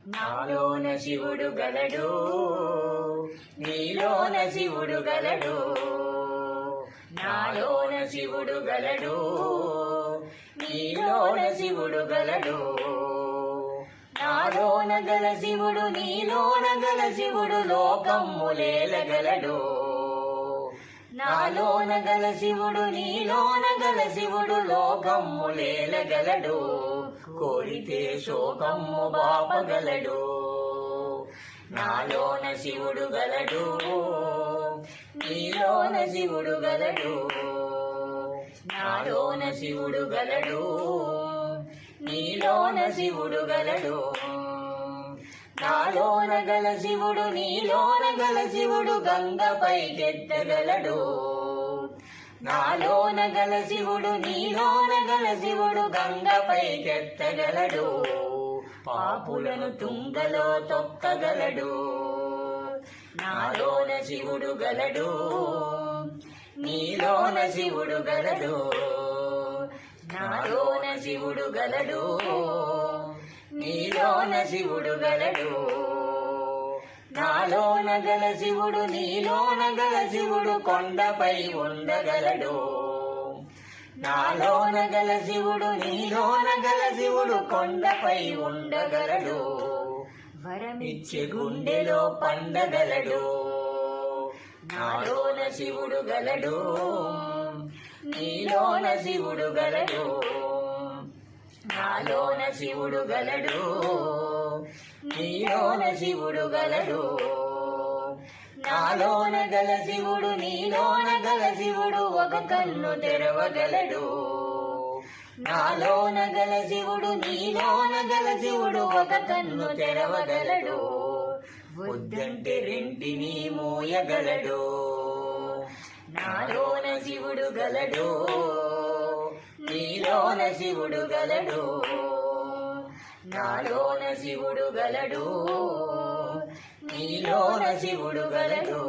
నాలోన శివుడు గలడు, నీలోన శివుడు గలడు. నాలోన శివుడు గలడు, నీలోన శివుడు గలడు. నాలోన గల శివుడు నీలోన గల శివుడు లోకమ్ములేలగలడు. నాలోన గల శివుడు నీలోన గల శివుడు లోకమ్ములేలగలడు. కోరితే శోకమ్ము బాపగలడు. నాలోన శివుడు గలడు, నీలోన శివుడు గలడు. నాలోన శివుడు గలడు, నీలోన శివుడు గలడు. నాలోన గల శివుడు నీలోన గల శివుడు గంగపైకెత్తగలడు. నాలోన గల శివుడు నీలోన గల శివుడు గంగపైకెత్తగలడు. పాపులను తుంగలో తొక్కగలడు. నాలోన శివుడు గలడు, నీలోన శివుడు గలడు. నాలోన శివుడు గలడు, నీలోన శివుడు గలడు. నాలోన గల శివుడు నీలోన గల శివుడు కొండపై ఉండగలడు. నాలోన గల శివుడు నీలోన గల శివుడు కొండపై ఉండగలడు. వరమిచ్చే గుండెలో పండగలడు. నాలోన శివుడు గలడు, నీలోన శివుడు గలడు. నాలోన శివుడు గలడు, నీలోన శివుడు గలడు. నాలోన గల శివుడు నీలోన గల శివుడు ఒక కన్ను తెరవగలడు. నాలోన గల శివుడు నీలోన గల శివుడు ఒక కన్ను తెరవగలడు. వద్దంటే రెంటిని మోయగలడు. నాలోన శివుడు గలడు, నీలోన శివుడు గలడు. నాలోన శివుడు గలడు, నీలోన శివుడు గలడు.